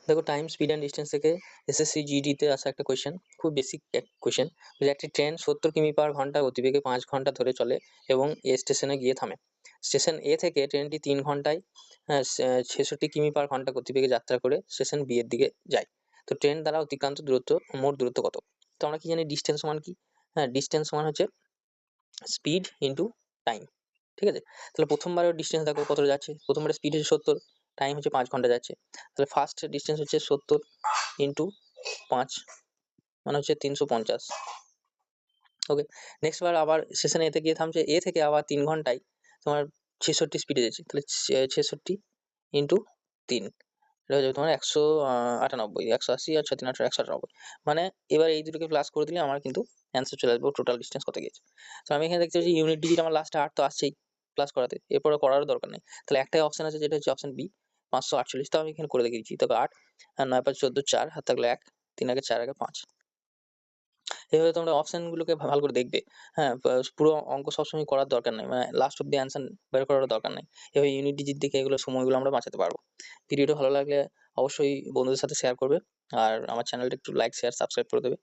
দেখো time speed and distance থেকে SSC জিডিতে আসা একটা কোয়েশ্চেন, খুব বেসিক এক কোয়েশ্চেন। যে একটি ট্রেন 70 কিমি/ঘন্টা গতিবেগে 5 ঘন্টা ধরে চলে এবং এ স্টেশনে গিয়ে থামে। স্টেশন এ থেকে ট্রেনটি 3 ঘন্টায় 66 কিমি/ঘন্টা গতিবেগে যাত্রা করে স্টেশন বি এর দিকে যায়। তো ট্রেন দ্বারা অতিক্রান্ত দূরত্ব, মোট দূরত্ব কত? তো আমরা কি জানি ডিস্টেন্স সমান কি? হ্যাঁ, ডিস্টেন্স সমান হচ্ছে স্পিড ইন্টু টাইম। ঠিক আছে? তাহলে প্রথমবারের ডিস্টেন্স দেখো কতটা যাচ্ছে, প্রথমবারের স্পিড হচ্ছে 70, টাইম হচ্ছে 5 ঘন্টা যাচ্ছে। তাহলে ফার্স্ট ডিস্টেন্স হচ্ছে 70 ইন্টু 5 মানে হচ্ছে 350। ওকে, নেক্সট বার আবার স্টেশন এতে গিয়ে থামছে, এ থেকে আবার 3 ঘন্টায় তোমার 66 স্পিডে যাচ্ছে, তাহলে 66 ইন্টু 3, এটা হয়ে যাবে তোমার 198, 180 আর 6 3 18, 198। মানে এবার এই দুটোকে প্লাস করে দিলে আমার কিন্তু অ্যান্সার চলে আসবে টোটাল ডিস্টেন্স কত গিয়েছে। তো আমি এখানে দেখতে পাচ্ছি ইউনিট ডিজিট আমার লাস্টে 8 তো আসছেই প্লাস করাতে, এরপরে করারও দরকার নেই। তাহলে একটাই অপশন আছে, যেটা হচ্ছে অপশন বি 548। তো আমি এখানে করে দেখিয়েছি। তবে 8 আর 9 5 14, 4 হাত থাকলে 1, 3 আগে 4 আগে 5। এভাবে তোমরা অপশনগুলোকে ভালো করে দেখবে। হ্যাঁ, পুরো অঙ্ক সবসময় করার দরকার নাই, মানে লাস্ট অব্দি অ্যান্সার বের করার দরকার নাই। এভাবে ইউনিট ডিজিট দেখে এগুলো সময়গুলো আমরা বাঁচাতে পারবো। ভিডিওটা ভালো লাগলে অবশ্যই বন্ধুদের সাথে শেয়ার করবে, আর আমার চ্যানেলটা একটু লাইক, শেয়ার, সাবস্ক্রাইব করে দেবে।